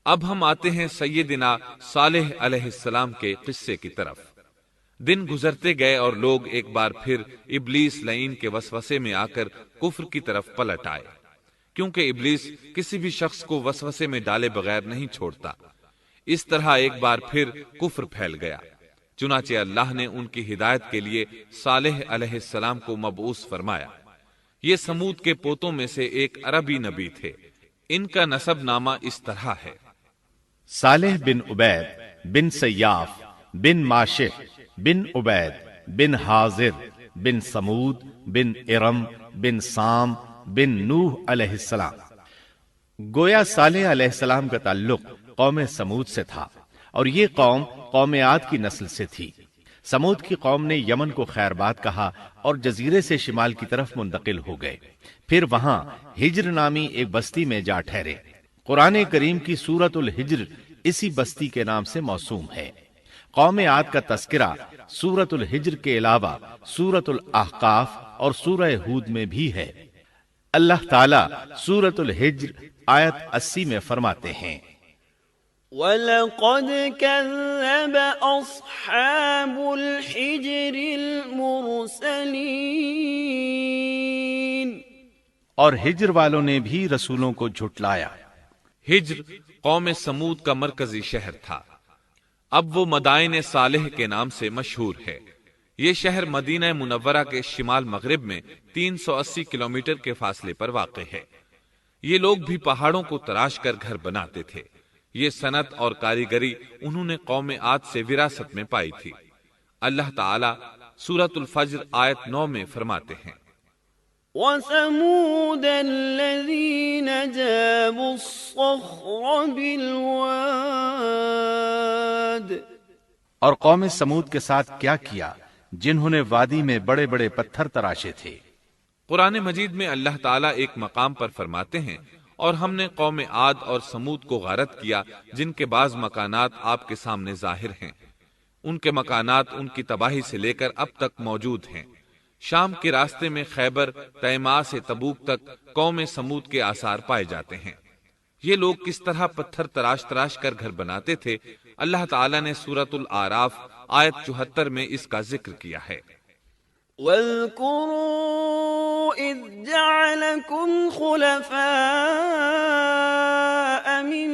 اب ہم آتے ہیں سیدنا صالح علیہ السلام کے قصے کی طرف۔ دن گزرتے گئے اور لوگ ایک بار پھر ابلیس لعین کے وسوسے میں آ کر کفر کی طرف پلٹ آئے، کیونکہ ابلیس کسی بھی شخص کو وسوسے میں ڈالے بغیر نہیں چھوڑتا۔ اس طرح ایک بار پھر کفر پھیل گیا، چنانچہ اللہ نے ان کی ہدایت کے لیے صالح علیہ السلام کو مبعوث فرمایا۔ یہ سمود کے پوتوں میں سے ایک عربی نبی تھے۔ ان کا نسب نامہ اس طرح ہے: صالح بن عبید بن سیاف بن ماشح بن عبید بن حاضر بن سمود بن ارم بن سام بن نوح علیہ السلام۔ گویا صالح علیہ السلام کا تعلق قوم سمود سے تھا، اور یہ قوم عاد کی نسل سے تھی۔ سمود کی قوم نے یمن کو خیر باد کہا اور جزیرے سے شمال کی طرف منتقل ہو گئے، پھر وہاں ہجر نامی ایک بستی میں جا ٹھہرے۔ قرآن کریم کی سورۃ الحجر اسی بستی کے نام سے موسوم ہے۔ قوم عاد کا تذکرہ سورۃ الحجر کے علاوہ سورۃ الاحقاف اور سورہ ہود میں بھی ہے۔ اللہ تعالیٰ سورۃ الحجر آیت 80 میں فرماتے ہیں: وَلَقَدْ كَذَّبَ أَصْحَابُ الْحِجْرِ الْمُرْسَلِينَ۔ اور ہجر والوں نے بھی رسولوں کو جھٹلایا۔ ہجر قوم سمود کا مرکزی شہر تھا۔ اب وہ مدائن صالح کے نام سے مشہور ہے۔ یہ شہر مدینہ منورہ کے شمال مغرب میں 380 کلومیٹر کے فاصلے پر واقع ہے۔ یہ لوگ بھی پہاڑوں کو تراش کر گھر بناتے تھے۔ یہ صنعت اور کاریگری انہوں نے قوم عاد سے وراثت میں پائی تھی۔ اللہ تعالی سورۃ الفجر آیت 9 میں فرماتے ہیں: وَثَمُودَ الَّذِينَ جَابُوا الصَّخْرَ بِالْوَادِ۔ اور قوم سمود کے ساتھ کیا کیا جنہوں نے وادی میں بڑے بڑے پتھر تراشے تھے۔ قرآن مجید میں اللہ تعالیٰ ایک مقام پر فرماتے ہیں: اور ہم نے قوم عاد اور سمود کو غارت کیا جن کے بعض مکانات آپ کے سامنے ظاہر ہیں۔ ان کے مکانات ان کی تباہی سے لے کر اب تک موجود ہیں۔ شام کے راستے میں خیبر، تیماء سے تبوک تک قوم سمود کے آثار پائے جاتے ہیں۔ یہ لوگ کس طرح پتھر تراش تراش کر گھر بناتے تھے، اللہ تعالیٰ نے سورۃ الاعراف آیت 74 میں اس کا ذکر کیا ہے: وَاذْكُرُوا إِذْ جَعَلَكُمْ خُلَفَاءَ مِن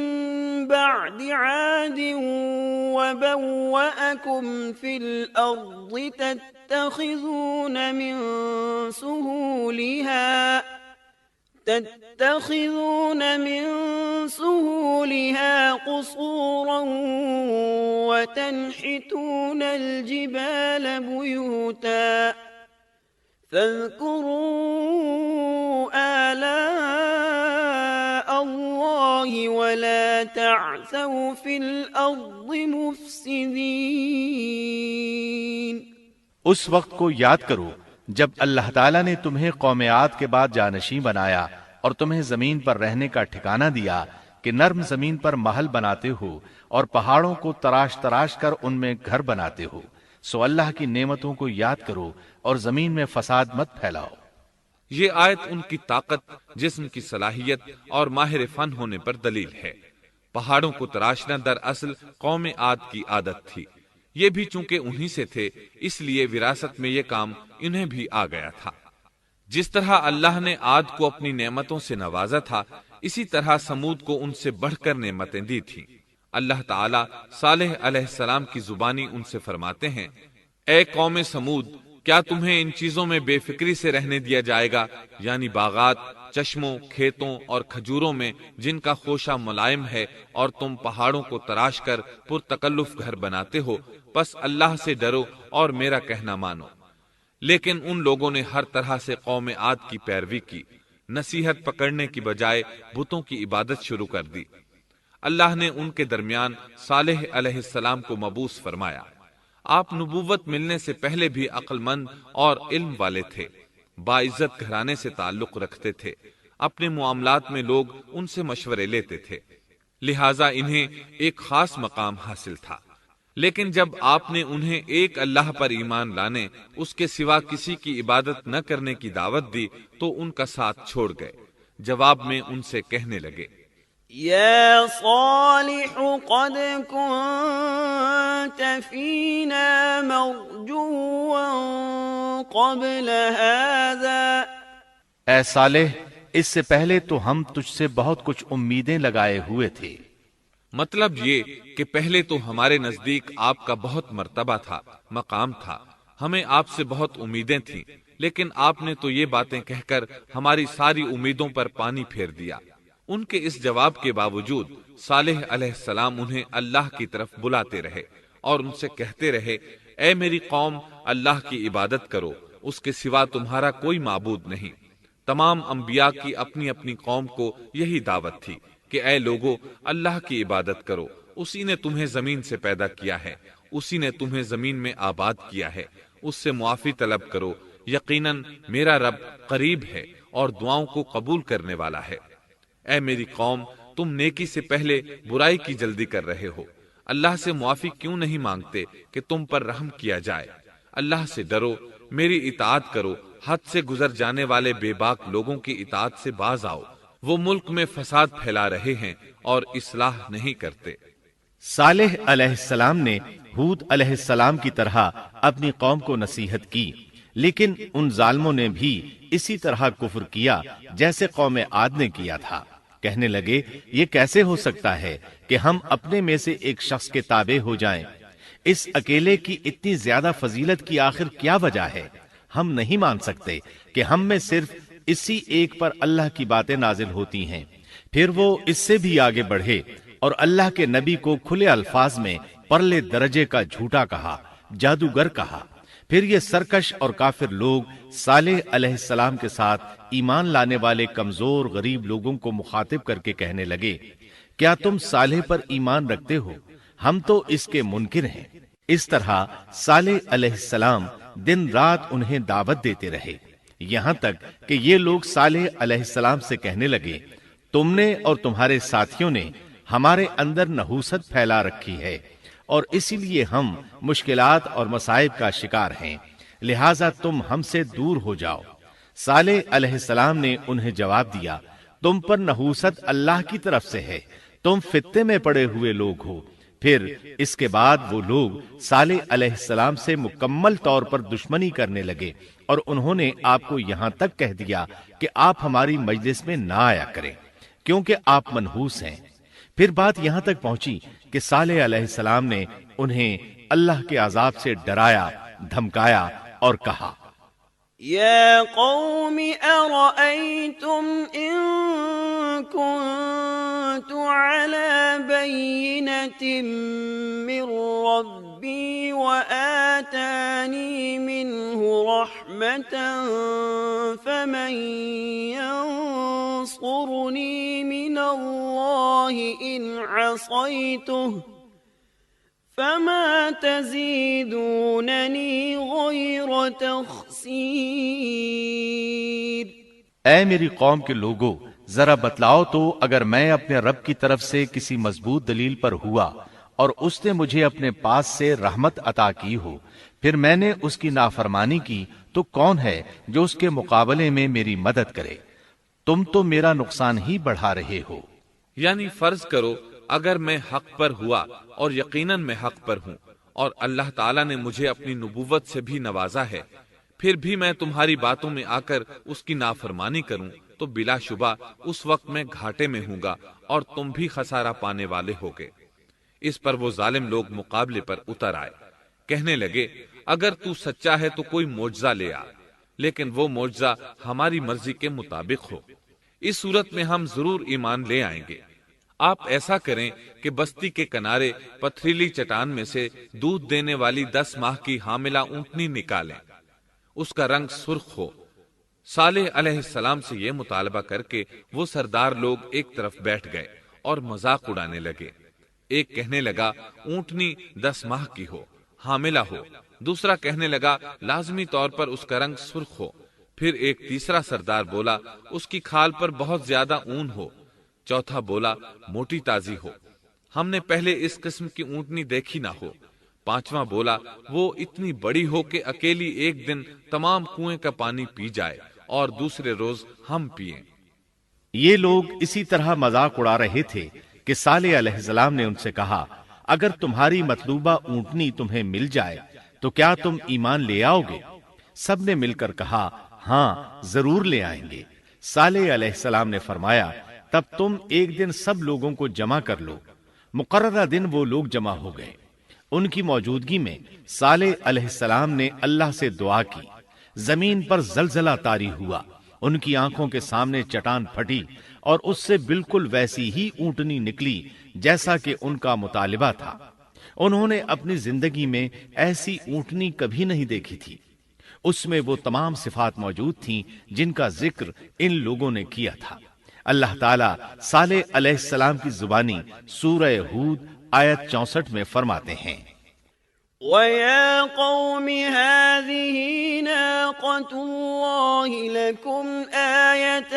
بَعْدِ عَادٍ وَبَوَّأَكُمْ فِي الْأَرْضِ تَتَّخِذُونَ مِن سُهُولِهَا قُصُورًا وَتَنْحِتُونَ الْجِبَالَ بُيُوتًا فَاذْكُرُوا آلَاءَ اللَّهِ وَلَا تَعْثَوْا فِي الْأَرْضِ مُفْسِدِينَ۔ اس وقت کو یاد کرو جب اللہ تعالیٰ نے تمہیں قوم عاد کے بعد جانشین بنایا اور تمہیں زمین پر رہنے کا ٹھکانہ دیا کہ نرم زمین پر محل بناتے ہو اور پہاڑوں کو تراش تراش کر ان میں گھر بناتے ہو، سو اللہ کی نعمتوں کو یاد کرو اور زمین میں فساد مت پھیلاؤ۔ یہ آیت ان کی طاقت، جسم کی صلاحیت اور ماہر فن ہونے پر دلیل ہے۔ پہاڑوں کو تراشنا دراصل قوم عاد کی عادت تھی۔ یہ بھی چونکہ انہی سے تھے، اس لیے وراثت میں یہ کام انہیں بھی آ گیا تھا۔ جس طرح اللہ نے عاد کو اپنی نعمتوں سے نوازا تھا، اسی طرح سمود کو ان سے بڑھ کر نعمتیں دی تھیں۔ اللہ تعالیٰ صالح علیہ السلام کی زبانی ان سے فرماتے ہیں: اے قوم سمود، کیا تمہیں ان چیزوں میں بے فکری سے رہنے دیا جائے گا، یعنی باغات، چشموں، کھیتوں اور کھجوروں میں جن کا خوشہ ملائم ہے، اور تم پہاڑوں کو تراش کر پرتکلف گھر بناتے ہو، پس اللہ سے ڈرو اور میرا کہنا مانو۔ لیکن ان لوگوں نے ہر طرح سے قوم عاد کی پیروی کی، نصیحت پکڑنے کی بجائے بتوں کی عبادت شروع کر دی۔ اللہ نے ان کے درمیان صالح علیہ السلام کو مبعوث فرمایا۔ آپ نبوت ملنے سے پہلے بھی عقل مند اور علم والے تھے، باعزت گھرانے سے تعلق رکھتے تھے، اپنے معاملات میں لوگ ان سے مشورے لیتے تھے، لہٰذا انہیں ایک خاص مقام حاصل تھا۔ لیکن جب آپ نے انہیں ایک اللہ پر ایمان لانے، اس کے سوا کسی کی عبادت نہ کرنے کی دعوت دی تو ان کا ساتھ چھوڑ گئے۔ جواب میں ان سے کہنے لگے: يا صالح قد كنت فينا مرجوا قبل هذا اے صالح، اس سے پہلے تو ہم تجھ سے بہت کچھ امیدیں لگائے ہوئے تھے۔ مطلب یہ کہ پہلے تو ہمارے نزدیک آپ کا بہت مرتبہ تھا، مقام تھا، ہمیں آپ سے بہت امیدیں تھیں، لیکن آپ نے تو یہ باتیں کہہ کر ہماری ساری امیدوں پر پانی پھیر دیا۔ ان کے اس جواب کے باوجود صالح علیہ السلام انہیں اللہ کی طرف بلاتے رہے اور ان سے کہتے رہے، اے میری قوم، اللہ کی عبادت کرو، اس کے سوا تمہارا کوئی معبود نہیں۔ تمام انبیاء کی اپنی اپنی قوم کو یہی دعوت تھی کہ اے لوگو، اللہ کی عبادت کرو، اسی نے تمہیں زمین سے پیدا کیا ہے، اسی نے تمہیں زمین میں آباد کیا ہے، اس سے معافی طلب کرو، یقیناً میرا رب قریب ہے اور دعاؤں کو قبول کرنے والا ہے۔ اے میری قوم، تم نیکی سے پہلے برائی کی جلدی کر رہے ہو، اللہ سے معافی کیوں نہیں مانگتے کہ تم پر رحم کیا جائے؟ اللہ سے ڈرو، میری اطاعت کرو، حد سے گزر جانے والے بے باک لوگوں کی اطاعت سے باز آؤ، وہ ملک میں فساد پھیلا رہے ہیں اور اصلاح نہیں کرتے۔ صالح علیہ السلام نے ہود علیہ السلام کی طرح اپنی قوم کو نصیحت کی، لیکن ان ظالموں نے بھی اسی طرح کفر کیا جیسے قوم عاد نے کیا تھا۔ کہنے لگے، یہ کیسے ہو سکتا ہے کہ ہم اپنے میں سے ایک شخص کے تابع ہو جائیں؟ اس اکیلے کی اتنی زیادہ فضیلت کی آخر کیا وجہ ہے؟ ہم نہیں مان سکتے کہ ہم میں صرف اسی ایک پر اللہ کی باتیں نازل ہوتی ہیں۔ پھر وہ اس سے بھی آگے بڑھے اور اللہ کے نبی کو کھلے الفاظ میں پرلے درجے کا جھوٹا کہا، جادوگر کہا۔ پھر یہ سرکش اور کافر لوگ صالح علیہ السلام کے ساتھ ایمان لانے والے کمزور غریب لوگوں کو مخاطب کر کے کہنے لگے، کیا تم صالح پر ایمان رکھتے ہو؟ ہم تو اس کے منکر ہیں۔ اس طرح صالح علیہ السلام دن رات انہیں دعوت دیتے رہے، یہاں تک کہ یہ لوگ صالح علیہ السلام سے کہنے لگے، تم نے اور تمہارے ساتھیوں نے ہمارے اندر نحوست پھیلا رکھی ہے اور اسی لیے ہم مشکلات اور مصائب کا شکار ہیں، لہٰذا تم ہم سے دور ہو جاؤ۔ صالح علیہ السلام نے انہیں جواب دیا، تم پر نحوست اللہ کی طرف سے ہے، تم فتنے میں پڑے ہوئے لوگ ہو۔ پھر اس کے بعد وہ لوگ صالح علیہ السلام سے مکمل طور پر دشمنی کرنے لگے اور انہوں نے آپ کو یہاں تک کہہ دیا کہ آپ ہماری مجلس میں نہ آیا کریں کیونکہ آپ منحوس ہیں۔ پھر بات یہاں تک پہنچی کہ صالح علیہ السلام نے انہیں اللہ کے عذاب سے ڈرایا، دھمکایا اور کہا، يا قوم أرأيتم إن كنت على بينة من ربي وآتاني منه رحمة فمن ينصرني من الله إن عصيته فما تزيدونني غير تخسير۔ اے میری قوم کے لوگو، ذرا بتلاؤ تو، اگر میں اپنے رب کی طرف سے کسی مضبوط دلیل پر ہوا اور اس نے مجھے اپنے پاس سے رحمت عطا کی ہو، پھر میں نے اس کی نافرمانی کی، تو کون ہے جو اس کے مقابلے میں میری مدد کرے؟ تم تو میرا نقصان ہی بڑھا رہے ہو۔ یعنی فرض کرو اگر میں حق پر ہوا اور یقیناً میں حق پر ہوں اور اللہ تعالیٰ نے مجھے اپنی نبوت سے بھی نوازا ہے، پھر بھی میں تمہاری باتوں میں آ کر اس کی نافرمانی کروں تو بلا شبہ اس وقت میں گھاٹے میں ہوں گا اور تم بھی خسارہ پانے والے ہوگے۔ اس پر وہ ظالم لوگ مقابلے پر اتر آئے، کہنے لگے، اگر تو سچا ہے تو کوئی معجزہ لے آ، لیکن وہ معجزہ ہماری مرضی کے مطابق ہو، اس صورت میں ہم ضرور ایمان لے آئیں گے۔ آپ ایسا کریں کہ بستی کے کنارے پتھریلی چٹان میں سے دودھ دینے والی 10 ماہ کی حاملہ اونٹنی نکالیں، اس کا رنگ سرخ ہو۔ صالح علیہ السلام سے یہ مطالبہ کر کے وہ سردار لوگ ایک طرف بیٹھ گئے اور مذاق اڑانے لگے۔ ایک کہنے لگا اونٹنی 10 ماہ کی ہو، حاملہ ہو، دوسرا کہنے لگا لازمی طور پر اس کا رنگ سرخ ہو، پھر ایک تیسرا سردار بولا اس کی کھال پر بہت زیادہ اون ہو، چوتھا بولا موٹی تازی ہو، ہم نے پہلے اس قسم کی اونٹنی دیکھی نہ ہو، پانچواں بولا وہ اتنی بڑی ہو کہ اکیلی ایک دن تمام کنویں کا پانی پی جائے اور دوسرے روز ہم پئیں۔ یہ لوگ اسی طرح مذاق اڑا رہے تھے کہ صالح علیہ السلام نے ان سے کہا، اگر تمہاری مطلوبہ اونٹنی تمہیں مل جائے تو کیا تم ایمان لے آؤ گے؟ سب نے مل کر کہا، ہاں ضرور لے آئیں گے۔ صالح علیہ السلام نے فرمایا، تب تم ایک دن سب لوگوں کو جمع کر لو۔ مقررہ دن وہ لوگ جمع ہو گئے۔ ان کی موجودگی میں صالح علیہ السلام نے اللہ سے دعا کی۔ زمین پر زلزلہ طاری ہوا، ان کی آنکھوں کے سامنے چٹان پھٹی اور اس سے بالکل ویسی ہی اونٹنی نکلی جیسا کہ ان کا مطالبہ تھا۔ انہوں نے اپنی زندگی میں ایسی اونٹنی کبھی نہیں دیکھی تھی۔ اس میں وہ تمام صفات موجود تھیں جن کا ذکر ان لوگوں نے کیا تھا۔ اللہ تعالیٰ صالح علیہ السلام کی زبانی سورہ ہود آیت 64 میں فرماتے ہیں، وَيَا قَوْمِ هَٰذِهِ نَاقَةُ اللَّهِ لَكُمْ آيَةً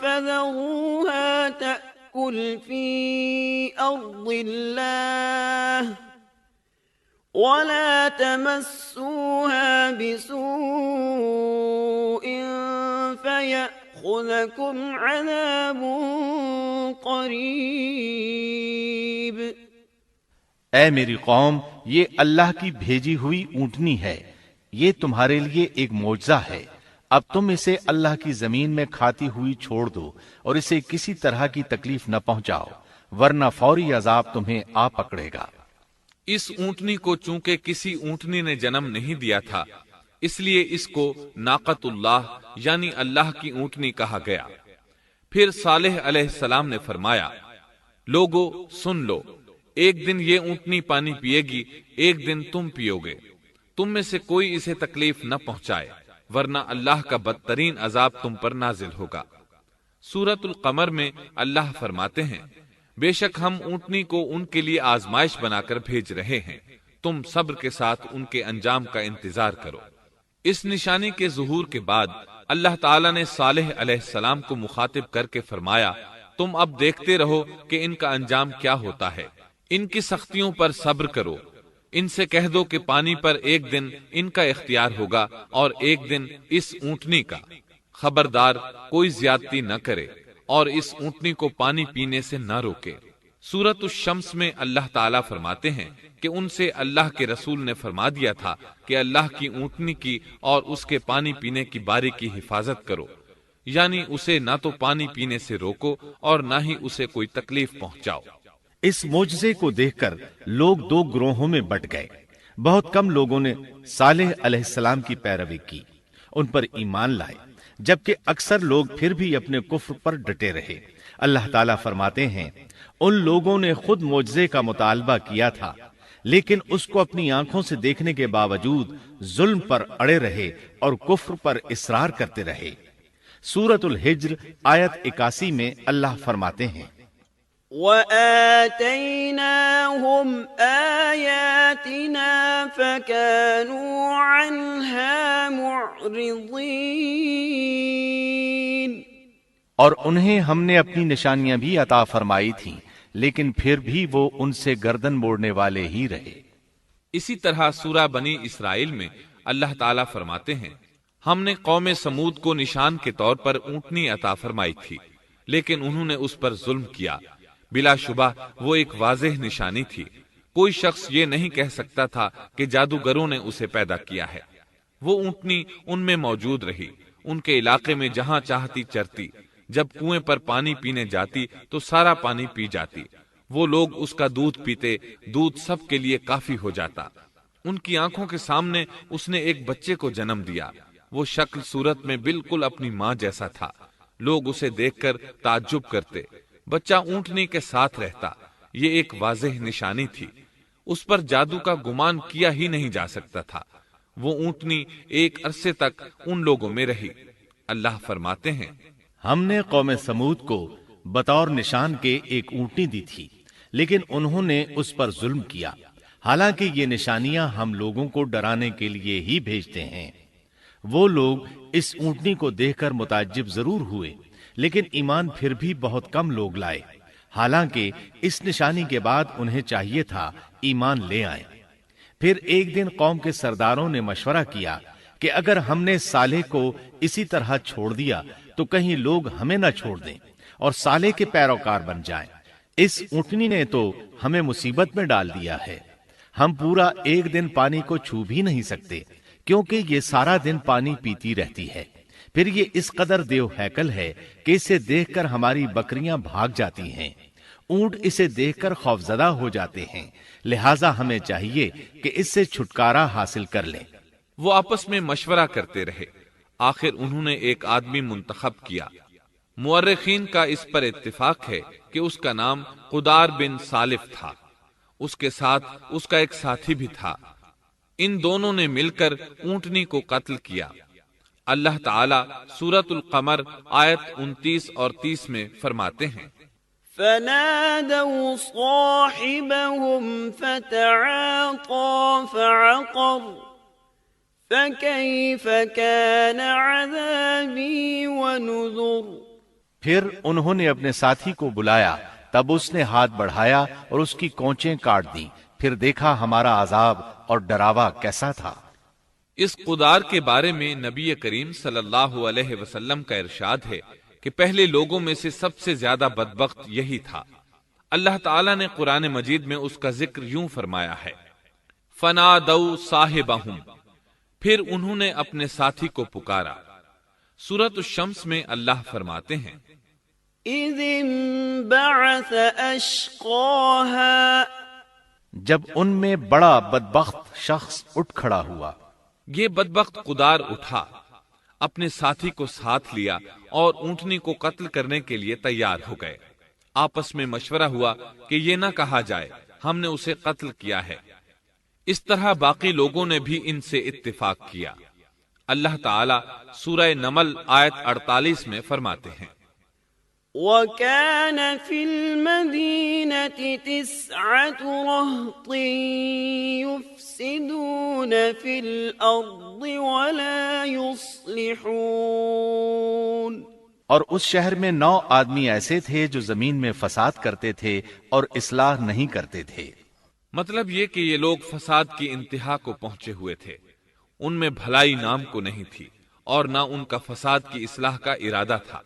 فَذَرُوهَا تَأْكُلْ فِي أَرْضِ اللَّهِ وَلَا تَمَسُّوهَا بِسُوءٍ فَيَأْخُذَكُمْ عَذَابٌ قَرِيبٌ۔ اے میری قوم، یہ اللہ کی بھیجی ہوئی اونٹنی ہے، یہ تمہارے لیے ایک معجزہ ہے۔ اب تم اسے اللہ کی زمین میں کھاتی ہوئی چھوڑ دو اور اسے کسی طرح کی تکلیف نہ پہنچاؤ، ورنہ فوری عذاب تمہیں آ پکڑے گا۔ اس اونٹنی کو چونکہ کسی اونٹنی نے جنم نہیں دیا تھا، اس لیے اس کو ناقۃ اللہ یعنی اللہ کی اونٹنی کہا گیا۔ پھر صالح علیہ السلام نے فرمایا، لوگو سن لو، ایک دن یہ اونٹنی پانی پیے گی، ایک دن تم پیو گے، تم میں سے کوئی اسے تکلیف نہ پہنچائے، ورنہ اللہ کا بدترین عذاب تم پر نازل ہوگا۔ سورۃ القمر میں اللہ فرماتے ہیں، بے شک ہم اونٹنی کو ان کے لیے آزمائش بنا کر بھیج رہے ہیں، تم صبر کے ساتھ ان کے انجام کا انتظار کرو۔ اس نشانی کے ظہور کے بعد اللہ تعالیٰ نے صالح علیہ السلام کو مخاطب کر کے فرمایا، تم اب دیکھتے رہو کہ ان کا انجام کیا ہوتا ہے، ان کی سختیوں پر صبر کرو، ان سے کہہ دو کہ پانی پر ایک دن ان کا اختیار ہوگا اور ایک دن اس اونٹنی کا، خبردار کوئی زیادتی نہ کرے اور اس اونٹنی کو پانی پینے سے نہ روکے۔ سورۃ الشمس میں اللہ تعالیٰ فرماتے ہیں کہ ان سے اللہ کے رسول نے فرما دیا تھا کہ اللہ کی اونٹنی کی اور اس کے پانی پینے کی باری کی حفاظت کرو، یعنی اسے نہ تو پانی پینے سے روکو اور نہ ہی اسے کوئی تکلیف پہنچاؤ۔ اس معجزے کو دیکھ کر لوگ دو گروہوں میں بٹ گئے۔ بہت کم لوگوں نے صالح علیہ السلام کی پیروی کی، ان پر ایمان لائے، جبکہ اکثر لوگ پھر بھی اپنے کفر پر ڈٹے رہے۔ اللہ تعالیٰ فرماتے ہیں، ان لوگوں نے خود معجزے کا مطالبہ کیا تھا، لیکن اس کو اپنی آنکھوں سے دیکھنے کے باوجود ظلم پر اڑے رہے اور کفر پر اصرار کرتے رہے۔ سورۃ الحجر آیت 81 میں اللہ فرماتے ہیں، وَآتَيْنَاهُمْ آيَاتِنَا فَكَانُوا عَنْهَا مُعْرِضِينَ۔ اور انہیں ہم نے اپنی نشانیاں بھی عطا فرمائی تھیں، لیکن پھر بھی وہ ان سے گردن موڑنے والے ہی رہے۔ اسی طرح سورہ بنی اسرائیل میں اللہ تعالیٰ فرماتے ہیں، ہم نے قوم سمود کو نشان کے طور پر اونٹنی عطا فرمائی تھی، لیکن انہوں نے اس پر ظلم کیا۔ بلا شبہ وہ ایک واضح نشانی تھی، کوئی شخص یہ نہیں کہہ سکتا تھا کہ جادوگروں نے اسے پیدا کیا ہے۔ وہ اونٹنی ان میں موجود رہی، ان کے علاقے میں جہاں چاہتی چرتی، جب کنویں پر پانی پینے جاتی تو سارا پانی پی جاتی، وہ لوگ اس کا دودھ پیتے، دودھ سب کے لیے کافی ہو جاتا۔ ان کی آنکھوں کے سامنے اس نے ایک بچے کو جنم دیا، وہ شکل صورت میں بالکل اپنی ماں جیسا تھا، لوگ اسے دیکھ کر تعجب کرتے۔ بچہ اونٹنی کے ساتھ رہتا، یہ ایک واضح نشانی تھی، اس پر جادو کا گمان کیا ہی نہیں جا سکتا تھا۔ وہ اونٹنی ایک عرصے تک ان لوگوں میں رہی۔ اللہ فرماتے ہیں، ہم نے قوم سمود کو بطور نشان کے ایک اونٹنی دی تھی، لیکن انہوں نے اس پر ظلم کیا، حالانکہ یہ نشانیاں ہم لوگوں کو ڈرانے کے لیے ہی بھیجتے ہیں۔ وہ لوگ اس اونٹنی کو دیکھ کر متعجب ضرور ہوئے، لیکن ایمان پھر بھی بہت کم لوگ لائے، حالانکہ اس نشانی کے بعد انہیں چاہیے تھا ایمان لے آئیں۔ پھر ایک دن قوم کے سرداروں نے مشورہ کیا کہ اگر ہم نے صالح کو اسی طرح چھوڑ دیا تو کہیں لوگ ہمیں نہ چھوڑ دیں اور صالح کے پیروکار بن جائیں۔ اس اونٹنی نے تو ہمیں مصیبت میں ڈال دیا ہے، ہم پورا ایک دن پانی کو چھو بھی نہیں سکتے، کیونکہ یہ سارا دن پانی پیتی رہتی ہے۔ پھر یہ اس قدر دیو ہیکل ہے کہ اسے دیکھ کر ہماری بکریاں بھاگ جاتی ہیں، اونٹ اسے دیکھ کر خوفزدہ ہو جاتے ہیں، لہٰذا ہمیں چاہیے کہ اس سے چھٹکارا حاصل کر لیں۔ وہ آپس میں مشورہ کرتے رہے، آخر انہوں نے ایک آدمی منتخب کیا۔ مورخین کا اس پر اتفاق ہے کہ اس کا نام قدار بن سالف تھا، اس کے ساتھ اس کا ایک ساتھی بھی تھا۔ ان دونوں نے مل کر اونٹنی کو قتل کیا۔ اللہ تعالی سورۃ القمر آیت 29 اور 30 میں فرماتے ہیں، فنادوا صاحبهم فتعاطى فعقر فكيف كان عذابي ونذر۔ پھر انہوں نے اپنے ساتھی کو بلایا، تب اس نے ہاتھ بڑھایا اور اس کی کونچیں کاٹ دیں، پھر دیکھا ہمارا عذاب اور ڈراوا کیسا تھا۔ اس قدار کے بارے میں نبی کریم صلی اللہ علیہ وسلم کا ارشاد ہے کہ پہلے لوگوں میں سے سب سے زیادہ بدبخت یہی تھا۔ اللہ تعالیٰ نے قرآن مجید میں اس کا ذکر یوں فرمایا ہے، فنادوا صاحبہم، پھر انہوں نے اپنے ساتھی کو پکارا۔ سورۃ الشمس میں اللہ فرماتے ہیں، اذ انبعث اشقاها، جب ان میں بڑا بدبخت شخص اٹھ کھڑا ہوا۔ یہ بدبخت قدار اٹھا، اپنے ساتھی کو ساتھ لیا اور اونٹنی کو قتل کرنے کے لیے تیار ہو گئے۔ آپس میں مشورہ ہوا کہ یہ نہ کہا جائے ہم نے اسے قتل کیا ہے۔ اس طرح باقی لوگوں نے بھی ان سے اتفاق کیا۔ اللہ تعالی سورہ نمل آیت 48 میں فرماتے ہیں، وَكَانَ فِي الْمَدِينَةِ 9 رَهْطٍ يُفْسِدُونَ فِي الْأَرْضِ وَلَا يُصْلِحُونَ۔ اور اس شہر میں 9 آدمی ایسے تھے جو زمین میں فساد کرتے تھے اور اصلاح نہیں کرتے تھے۔ مطلب یہ کہ یہ لوگ فساد کی انتہا کو پہنچے ہوئے تھے، ان میں بھلائی نام کو نہیں تھی اور نہ ان کا فساد کی اصلاح کا ارادہ تھا۔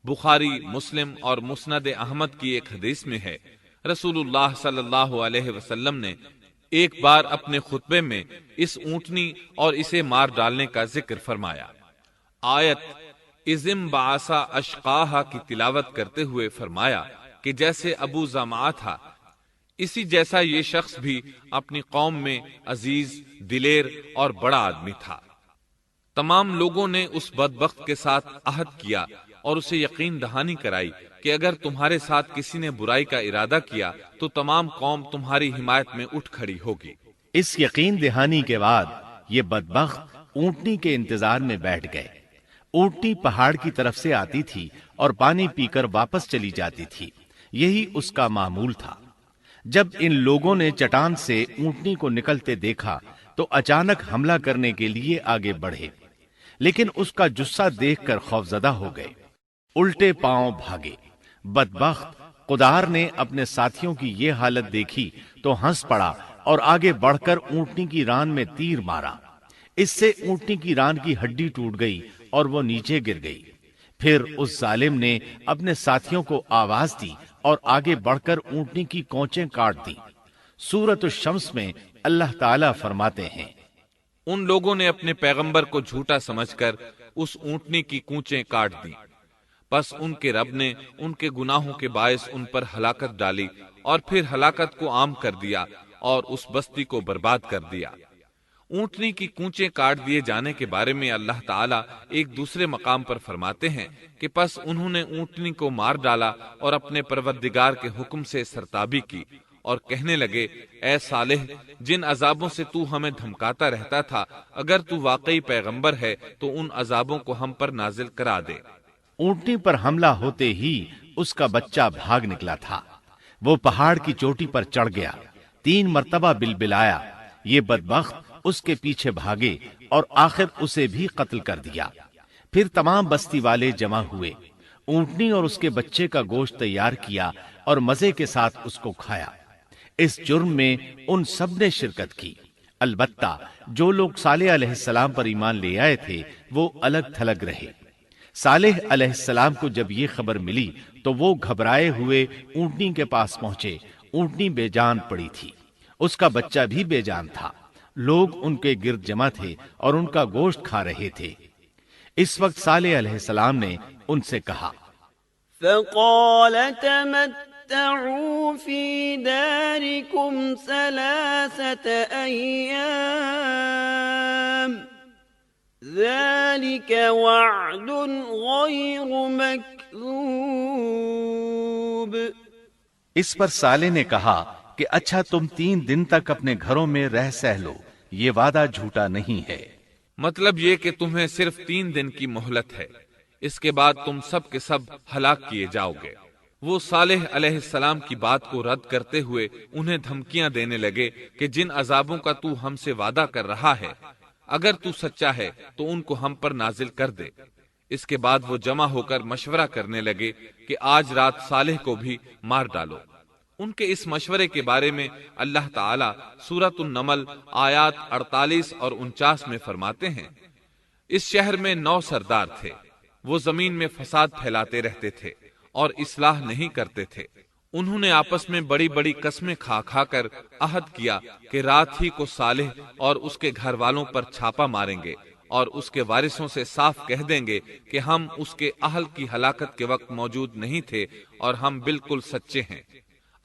بخاری، مسلم اور مسند احمد کی ایک حدیث میں ہے، رسول اللہ صلی اللہ علیہ وسلم نے ایک بار اپنے خطبے میں اس اونٹنی اور اسے مار ڈالنے کا ذکر فرمایا۔ آیت اذم بعثا اشقاہا کی تلاوت کرتے ہوئے فرمایا کہ جیسے ابو زمعہ تھا، اسی جیسا یہ شخص بھی اپنی قوم میں عزیز، دلیر اور بڑا آدمی تھا۔ تمام لوگوں نے اس بدبخت کے ساتھ عہد کیا اور اسے یقین دہانی کرائی کہ اگر تمہارے ساتھ کسی نے برائی کا ارادہ کیا تو تمام قوم تمہاری حمایت میں اٹھ کھڑی ہوگی۔ اس یقین دہانی کے بعد یہ بدبخت اونٹنی کے انتظار میں بیٹھ گئے۔ اونٹنی پہاڑ کی طرف سے آتی تھی اور پانی پی کر واپس چلی جاتی تھی، یہی اس کا معمول تھا۔ جب ان لوگوں نے چٹان سے اونٹنی کو نکلتے دیکھا تو اچانک حملہ کرنے کے لیے آگے بڑھے، لیکن اس کا جثہ دیکھ کر خوفزدہ ہو گئے، الٹے پاؤں بھاگے۔ بدبخت قدار نے اپنے ساتھیوں کی یہ حالت دیکھی تو ہنس پڑا اور آگے بڑھ کر اونٹنی کی ران میں تیر مارا۔ اس سے اونٹنی کی ران کی ہڈی ٹوٹ گئی اور وہ نیچے گر گئی۔ پھر اس ظالم نے اپنے ساتھیوں کو آواز دی اور آگے بڑھ کر اونٹنی کی کونچیں کاٹ دی۔ سورۃ الشمس میں اللہ تعالیٰ فرماتے ہیں، ان لوگوں نے اپنے پیغمبر کو جھوٹا سمجھ کر اس اونٹنی کی کونچیں کاٹ دی، پس ان کے رب نے ان کے گناہوں کے باعث ان پر ہلاکت ڈالی اور پھر ہلاکت کو عام کر دیا اور اس بستی کو برباد کر دیا۔ اونٹنی کی کونچیں کاٹ دیے جانے کے بارے میں اللہ تعالیٰ ایک دوسرے مقام پر فرماتے ہیں کہ پس انہوں نے اونٹنی کو مار ڈالا اور اپنے پروردگار کے حکم سے سرتابی کی اور کہنے لگے، اے صالح، جن عذابوں سے تو ہمیں دھمکاتا رہتا تھا، اگر تو واقعی پیغمبر ہے تو ان عذابوں کو ہم پر نازل کرا دے۔ اونٹنی پر حملہ ہوتے ہی اس کا بچہ بھاگ نکلا تھا۔ وہ پہاڑ کی چوٹی پر چڑھ گیا، 3 مرتبہ بلبلایا۔ یہ بدبخت اس کے پیچھے بھاگے اور آخر اسے بھی قتل کر دیا۔ پھر تمام بستی والے جمع ہوئے، اونٹنی اور اس کے بچے کا گوشت تیار کیا اور مزے کے ساتھ اس کو کھایا۔ اس جرم میں ان سب نے شرکت کی، البتہ جو لوگ صالح علیہ السلام پر ایمان لے آئے تھے وہ الگ تھلگ رہے۔ صالح علیہ السلام کو جب یہ خبر ملی تو وہ گھبرائے ہوئے اونٹنی کے پاس پہنچے۔ اونٹنی بے جان پڑی تھی، اس کا بچہ بھی بے جان تھا۔ لوگ ان کے گرد جمع تھے اور ان کا گوشت کھا رہے تھے۔ اس وقت صالح علیہ السلام نے ان سے کہا، فقال تمتعوا في داركم 3 أيام ذلك وعد غير مكذوب۔ اس پر صالح نے کہا کہ اچھا تم 3 دن تک اپنے گھروں میں رہ سہ لو، یہ وعدہ جھوٹا نہیں ہے۔ مطلب یہ کہ تمہیں صرف 3 دن کی مہلت ہے، اس کے بعد تم سب کے سب ہلاک کیے جاؤ گے۔ وہ صالح علیہ السلام کی بات کو رد کرتے ہوئے انہیں دھمکیاں دینے لگے کہ جن عذابوں کا تو ہم سے وعدہ کر رہا ہے، اگر تو سچا ہے تو ان کو ہم پر نازل کر دے۔ اس کے بعد وہ جمع ہو کر مشورہ کرنے لگے کہ آج رات صالح کو بھی مار ڈالو۔ ان کے اس مشورے کے بارے میں اللہ تعالیٰ سورۃ النمل آیات 48 اور 49 میں فرماتے ہیں، اس شہر میں 9 سردار تھے، وہ زمین میں فساد پھیلاتے رہتے تھے اور اصلاح نہیں کرتے تھے۔ انہوں نے آپس میں بڑی بڑی قسمیں کھا کھا کر عہد کیا کہ رات ہی کو صالح اور اس کے گھر والوں پر چھاپا ماریں گے اور اس کے وارثوں سے صاف کہہ دیں گے کہ ہم اس کے اہل کی ہلاکت کے وقت موجود نہیں تھے اور ہم بالکل سچے ہیں۔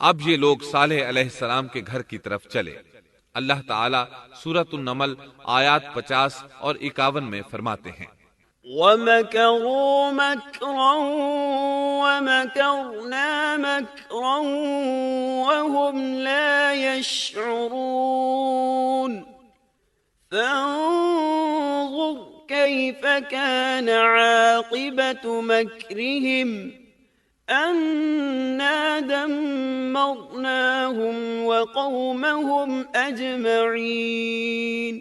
اب یہ لوگ صالح علیہ السلام کے گھر کی طرف چلے۔ اللہ تعالیٰ سورۃ النمل آیات 50 اور 51 میں فرماتے ہیں، وَمَكَرُوا مَكْرًا وَمَكَرْنَا مَكْرًا وَهُمْ لَا يَشْعُرُونَ فَانظُرْ كَيْفَ كَانَ عَاقِبَةُ مَكْرِهِمْ أَنَّا دَمَّرْنَاهُمْ وَقَوْمَهُمْ أَجْمَعِينَ۔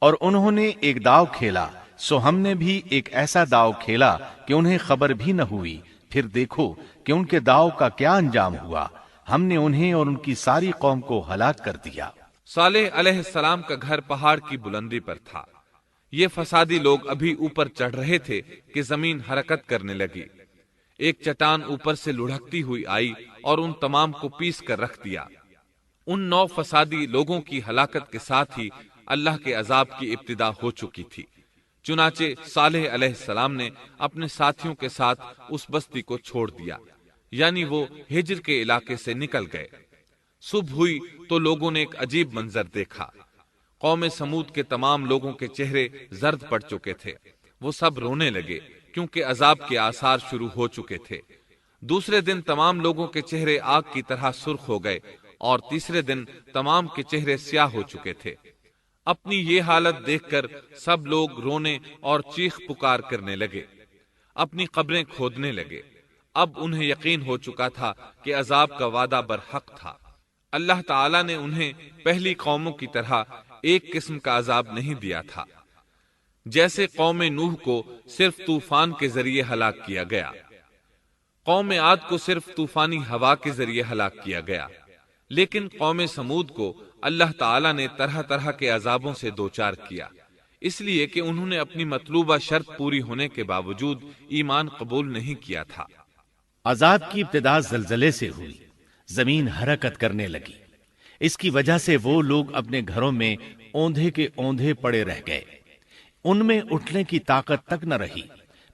اور انہوں نے ایک داؤ کھیلا، سو ہم نے بھی ایک ایسا داؤ کھیلا کہ انہیں خبر بھی نہ ہوئی۔ پھر دیکھو کہ ان کے داؤ کا کیا انجام ہوا، ہم نے انہیں اور ان کی ساری قوم کو ہلاک کر دیا۔ صالح علیہ السلام کا گھر پہاڑ کی بلندی پر تھا۔ یہ فسادی لوگ ابھی اوپر چڑھ رہے تھے کہ زمین حرکت کرنے لگی۔ ایک چٹان اوپر سے لڑھکتی ہوئی آئی اور ان تمام کو پیس کر رکھ دیا۔ ان 9 فسادی لوگوں کی ہلاکت کے ساتھ ہی اللہ کے عذاب کی ابتدا ہو چکی تھی۔ چنانچہ صالح علیہ السلام نے اپنے ساتھیوں کے ساتھ اس بستی کو چھوڑ دیا، یعنی وہ ہجر کے علاقے سے نکل گئے۔ صبح ہوئی تو لوگوں نے ایک عجیب منظر دیکھا۔ قوم سمود کے تمام لوگوں کے چہرے زرد پڑ چکے تھے، وہ سب رونے لگے کیونکہ عذاب کے آثار شروع ہو چکے تھے۔ دوسرے دن تمام لوگوں کے چہرے آگ کی طرح سرخ ہو گئے اور تیسرے دن تمام کے چہرے سیاہ ہو چکے تھے۔ اپنی یہ حالت دیکھ کر سب لوگ رونے اور چیخ پکار کرنے لگے، اپنی قبریں کھودنے لگے۔ اب انہیں یقین ہو چکا تھا کہ عذاب کا وعدہ برحق تھا۔ اللہ تعالیٰ نے انہیں پہلی قوموں کی طرح ایک قسم کا عذاب نہیں دیا تھا، جیسے قوم نوح کو صرف طوفان کے ذریعے ہلاک کیا گیا، قوم عاد کو صرف طوفانی ہوا کے ذریعے ہلاک کیا گیا، لیکن قوم سمود کو اللہ تعالیٰ نے طرح طرح کے عذابوں سے دوچار کیا، اس لیے کہ انہوں نے اپنی مطلوبہ شرط پوری ہونے کے باوجود ایمان قبول نہیں کیا تھا۔ عذاب کی ابتدا زلزلے سے ہوئی، زمین حرکت کرنے لگی۔ اس کی وجہ سے وہ لوگ اپنے گھروں میں اوندھے کے اوندھے پڑے رہ گئے، ان میں اٹھنے کی طاقت تک نہ رہی۔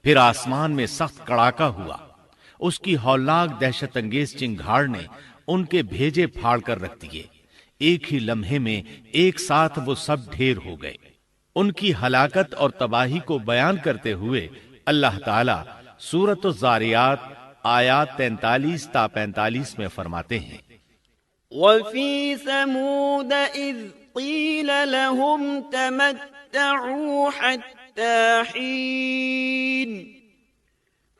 پھر آسمان میں سخت کڑاکا ہوا، اس کی ہولناک دہشت انگیز چنگھاڑ نے ان کے بھیجے پھاڑ کر رکھ دیے۔ ایک ہی لمحے میں ایک ساتھ وہ سب ڈھیر ہو گئے۔ ان کی ہلاکت اور تباہی کو بیان کرتے ہوئے اللہ تعالی سورۃ الزاریات آیات 43 تا 45 میں فرماتے ہیں، وَفِي ثَمُودَ إِذْ قِيلَ لَهُمْ تَمَتَّعُوا حَتَّى حِينٍ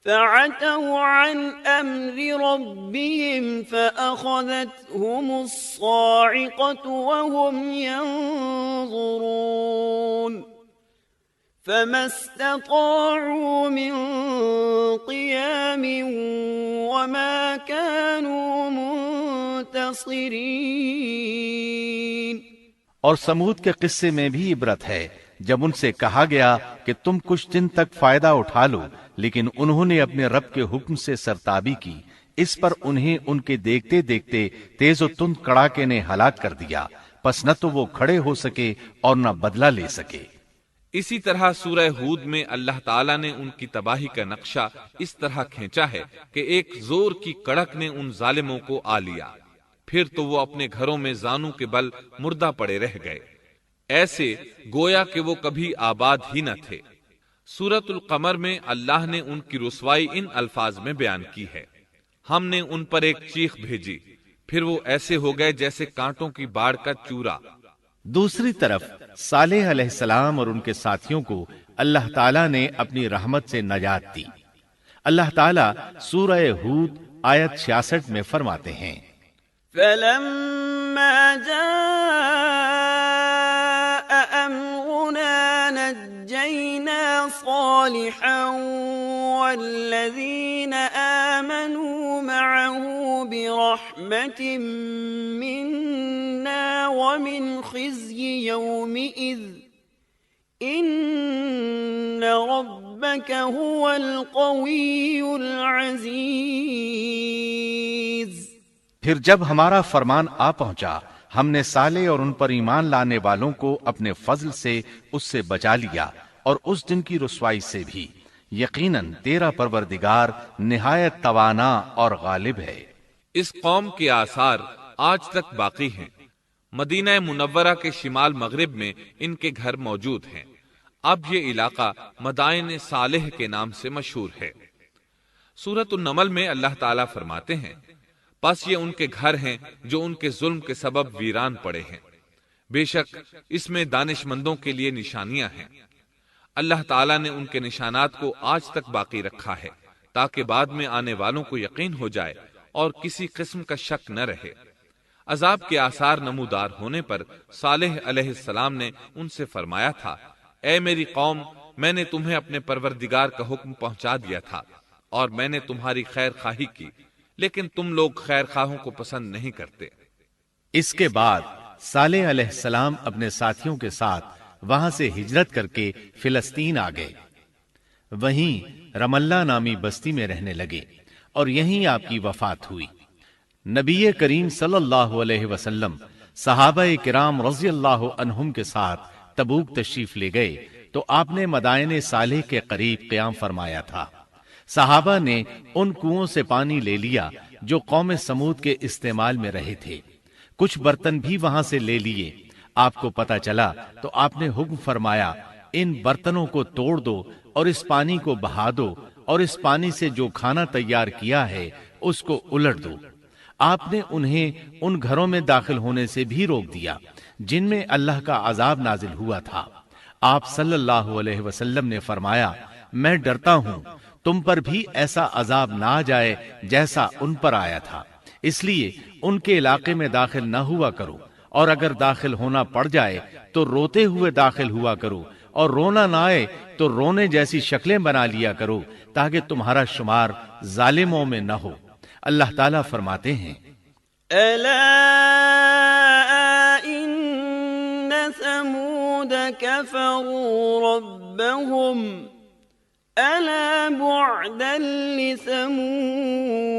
فَعَتَوْا عَنْ أَمْرِ رَبِّهِمْ فَأَخَذَتْهُمُ الصَّاعِقَةُ وَهُمْ يَنظُرُونَ فَمَا اسْتَطَاعُوا مِنْ قِيَامٍ وَمَا كَانُوا منتصرین۔ اور سمود کے قصے میں بھی عبرت ہے جب ان سے کہا گیا کہ تم کچھ دن تک فائدہ اٹھا لو، لیکن انہوں نے اپنے رب کے حکم سے سرتابی کی، اس پر انہیں ان کے دیکھتے دیکھتے تیز و تند کڑاکے نے ہلاک کر دیا، پس نہ تو وہ کھڑے ہو سکے اور نہ بدلہ لے سکے۔ اسی طرح سورہ ہود میں اللہ تعالیٰ نے ان کی تباہی کا نقشہ اس طرح کھینچا ہے کہ ایک زور کی کڑک نے ان ظالموں کو آ لیا، پھر تو وہ اپنے گھروں میں زانوں کے بل مردہ پڑے رہ گئے، ایسے گویا کہ وہ کبھی آباد ہی نہ تھے۔ سورۃ القمر میں اللہ نے ان کی رسوائی ان الفاظ میں بیان کی ہے: ہم نے ان پر ایک چیخ بھیجی، پھر وہ ایسے ہو گئے جیسے کانٹوں کی باڑ کا چورا۔ دوسری طرف صالح علیہ السلام اور ان کے ساتھیوں کو اللہ تعالیٰ نے اپنی رحمت سے نجات دی۔ اللہ تعالیٰ سورہ ہود آیت 66 میں فرماتے ہیں: فَلَمَّا جَاءَ أَمْرُنَا نَجَّيْنَا صَالِحًا وَالَّذِينَ آمَنُوا مَعَهُ بِرَحْمَةٍ مِنَّا وَمِنْ خِزْيِ يَوْمِئِذٍ إِنَّ رَبَّكَ هُوَ الْقَوِيُّ الْعَزِيزُ۔ پھر جب ہمارا فرمان آ پہنچا، ہم نے صالح اور ان پر ایمان لانے والوں کو اپنے فضل سے اس سے بچا لیا اور اس دن کی رسوائی سے بھی۔ یقیناً تیرا پروردگار نہایت توانا اور غالب ہے۔ اس قوم کے آثار آج تک باقی ہیں۔ مدینہ منورہ کے شمال مغرب میں ان کے گھر موجود ہیں۔ اب یہ علاقہ مدائن صالح کے نام سے مشہور ہے۔ سورۃ النمل میں اللہ تعالیٰ فرماتے ہیں: پس یہ ان کے گھر ہیں جو ان کے ظلم کے سبب ویران پڑے ہیں، بے شک اس میں دانش مندوں کے لیے نشانیاں ہیں۔ اللہ تعالیٰ نے ان کے نشانات کو آج تک باقی رکھا ہے تاکہ بعد میں آنے والوں کو یقین ہو جائے اور کسی قسم کا شک نہ رہے۔ عذاب کے آثار نمودار ہونے پر صالح علیہ السلام نے ان سے فرمایا تھا: اے میری قوم، میں نے تمہیں اپنے پروردگار کا حکم پہنچا دیا تھا اور میں نے تمہاری خیر خواہی کی، لیکن تم لوگ خیر خواہوں کو پسند نہیں کرتے۔ اس کے بعد صالح علیہ السلام اپنے ساتھیوں کے ساتھ وہاں سے ہجرت کر کے فلسطین آ گئے، وہیں رملہ نامی بستی میں رہنے لگے اور یہیں آپ کی وفات ہوئی۔ نبی کریم صلی اللہ علیہ وسلم صحابہ کرام رضی اللہ عنہم کے ساتھ تبوک تشریف لے گئے تو آپ نے مدائن صالح کے قریب قیام فرمایا تھا۔ صحابہ نے ان کنووں سے پانی لے لیا جو قوم سمود کے استعمال میں رہے تھے، کچھ برتن بھی وہاں سے لے لیے۔ آپ کو پتہ چلا تو آپ نے حکم فرمایا: ان برتنوں کو توڑ دو اور اس پانی کو بہا دو، اور اس پانی سے جو کھانا تیار کیا ہے اس کو الٹ دو۔ آپ نے انہیں ان گھروں میں داخل ہونے سے بھی روک دیا جن میں اللہ کا عذاب نازل ہوا تھا۔ آپ صلی اللہ علیہ وسلم نے فرمایا: میں ڈرتا ہوں تم پر بھی ایسا عذاب نہ آ جائے جیسا ان پر آیا تھا، اس لیے ان کے علاقے میں داخل نہ ہوا کرو، اور اگر داخل ہونا پڑ جائے تو روتے ہوئے داخل ہوا کرو، اور رونا نہ آئے تو رونے جیسی شکلیں بنا لیا کرو تاکہ تمہارا شمار ظالموں میں نہ ہو۔ اللہ تعالیٰ فرماتے ہیں: ألا إن ثمود كفروا ربهم ألا بعدا لثمود۔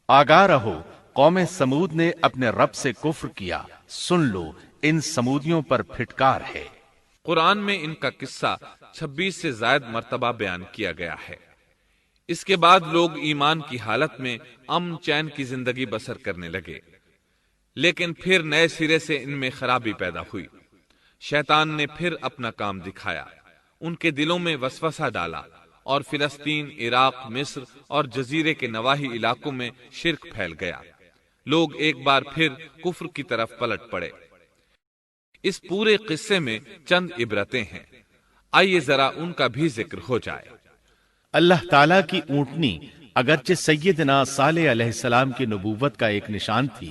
آگاہ رہو، قوم سمود نے اپنے رب سے کفر کیا، سن لو ان سمودیوں پر پھٹکار ہے۔ قرآن میں ان کا قصہ 26 سے زائد مرتبہ بیان کیا گیا ہے۔ اس کے بعد لوگ ایمان کی حالت میں امن چین کی زندگی بسر کرنے لگے، لیکن پھر نئے سرے سے ان میں خرابی پیدا ہوئی۔ شیطان نے پھر اپنا کام دکھایا، ان کے دلوں میں وسوسہ ڈالا، اور فلسطین، عراق، مصر اور جزیرے کے نواحی علاقوں میں شرک پھیل گیا۔ لوگ ایک بار پھر کفر کی طرف پلٹ پڑے۔ اس پورے قصے میں چند عبرتیں ہیں، آئیے ذرا ان کا بھی ذکر ہو جائے۔ اللہ تعالیٰ کی اونٹنی اگرچہ سیدنا صالح علیہ السلام کی نبوت کا ایک نشان تھی،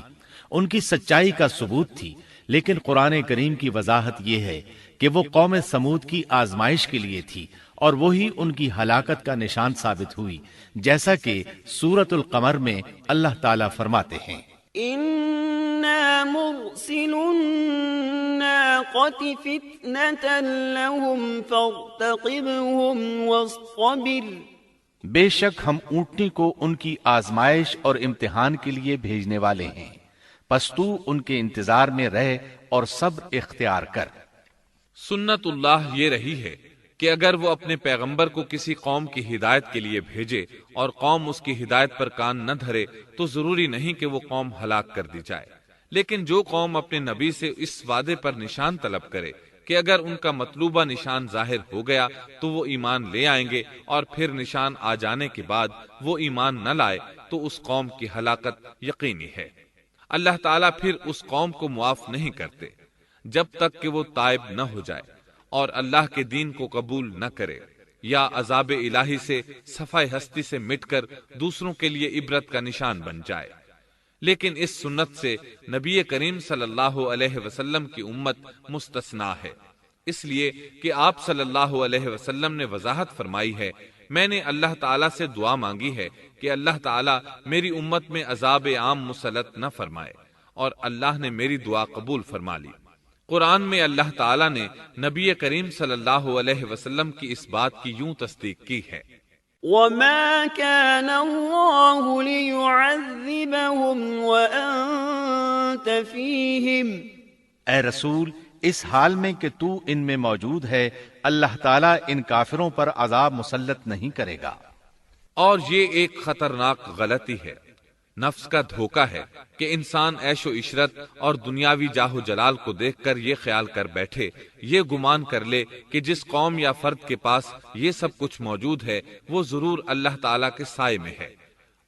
ان کی سچائی کا ثبوت تھی، لیکن قرآن کریم کی وضاحت یہ ہے کہ وہ قوم سمود کی آزمائش کے لیے تھی، اور وہی ان کی ہلاکت کا نشان ثابت ہوئی، جیسا کہ سورۃ القمر میں اللہ تعالیٰ فرماتے ہیں: إِنَّا مُرْسِلُو النَّاقَةِ الناقة فتنة لهم فارتقبهم واصطبر بے شک ہم اونٹنی کو ان کی آزمائش اور امتحان کے لیے بھیجنے والے ہیں، پس تو ان کے انتظار میں رہ اور صبر اختیار کر۔ سنت اللہ یہ رہی ہے کہ اگر وہ اپنے پیغمبر کو کسی قوم کی ہدایت کے لیے بھیجے اور قوم اس کی ہدایت پر کان نہ دھرے تو ضروری نہیں کہ وہ قوم ہلاک کر دی جائے، لیکن جو قوم اپنے نبی سے اس وعدے پر نشان طلب کرے کہ اگر ان کا مطلوبہ نشان ظاہر ہو گیا تو وہ ایمان لے آئیں گے، اور پھر نشان آ جانے کے بعد وہ ایمان نہ لائے تو اس قوم کی ہلاکت یقینی ہے۔ اللہ تعالیٰ پھر اس قوم کو معاف نہیں کرتے جب تک کہ وہ تائب نہ ہو جائے اور اللہ کے دین کو قبول نہ کرے، یا عذاب الہی سے صفحہ ہستی سے مٹ کر دوسروں کے لیے عبرت کا نشان بن جائے۔ لیکن اس سنت سے نبی کریم صلی اللہ علیہ وسلم کی امت مستثنا ہے، اس لیے کہ آپ صلی اللہ علیہ وسلم نے وضاحت فرمائی ہے، میں نے اللہ تعالیٰ سے دعا مانگی ہے کہ اللہ تعالیٰ میری امت میں عذاب عام مسلط نہ فرمائے، اور اللہ نے میری دعا قبول فرما لی۔ قرآن میں اللہ تعالیٰ نے نبی کریم صلی اللہ علیہ وسلم کی اس بات کی یوں تصدیق کی ہے، وما كان الله ليعذبهم وأنت فيهم اے رسول، اس حال میں کہ تو ان میں موجود ہے، اللہ تعالیٰ ان کافروں پر عذاب مسلط نہیں کرے گا۔ اور یہ ایک خطرناک غلطی ہے، نفس کا دھوکہ ہے کہ انسان عیش و عشرت اور دنیاوی جاہ و جلال کو دیکھ کر یہ خیال کر بیٹھے، یہ گمان کر لے کہ جس قوم یا فرد کے پاس یہ سب کچھ موجود ہے وہ ضرور اللہ تعالیٰ کے سائے میں ہے،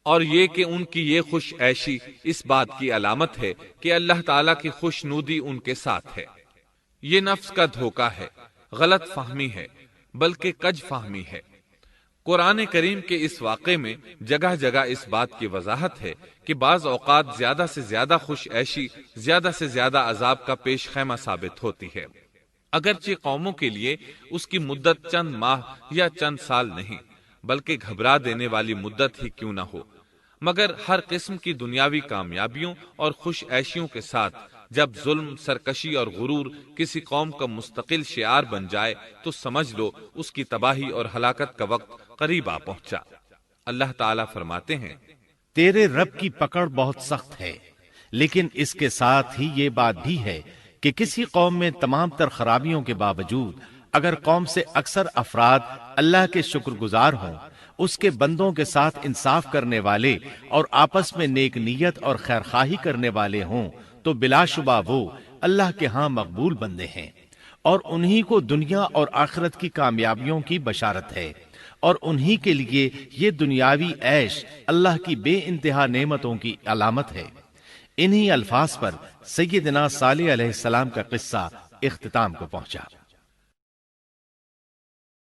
اور یہ کہ ان کی یہ خوش عیشی اس بات کی علامت ہے کہ اللہ تعالیٰ کی خوش نودی ان کے ساتھ ہے۔ یہ نفس کا دھوکہ ہے، غلط فہمی ہے، بلکہ کج فہمی ہے۔ قرآن کریم کے اس واقعے میں جگہ جگہ اس بات کی وضاحت ہے کہ بعض اوقات زیادہ سے زیادہ خوش عیشی زیادہ سے زیادہ عذاب کا پیش خیمہ ثابت ہوتی ہے، اگرچہ قوموں کے لیے اس کی مدت چند ماہ یا چند سال نہیں بلکہ گھبرا دینے والی مدت ہی کیوں نہ ہو، مگر ہر قسم کی دنیاوی کامیابیوں اور خوش عیشیوں کے ساتھ جب ظلم، سرکشی اور غرور کسی قوم کا مستقل شعار بن جائے تو سمجھ لو اس کی تباہی اور ہلاکت کا وقت قریب آ پہنچا۔ اللہ تعالیٰ فرماتے ہیں، تیرے رب کی پکڑ بہت سخت ہے، لیکن اس کے ساتھ ہی یہ بات بھی ہے کہ کسی قوم میں تمام تر خرابیوں کے باوجود اگر قوم سے اکثر افراد اللہ کے شکر گزار ہوں، اس کے بندوں کے ساتھ انصاف کرنے والے اور آپس میں نیک نیت اور خیر خواہی کرنے والے ہوں تو بلا شبہ وہ اللہ کے ہاں مقبول بندے ہیں، اور انہی کو دنیا اور آخرت کی کامیابیوں کی بشارت ہے، اور انہی کے لیے یہ دنیاوی عیش اللہ کی بے انتہا نعمتوں کی علامت ہے۔ انہی الفاظ پر سیدنا صالح علیہ السلام کا قصہ اختتام کو پہنچا۔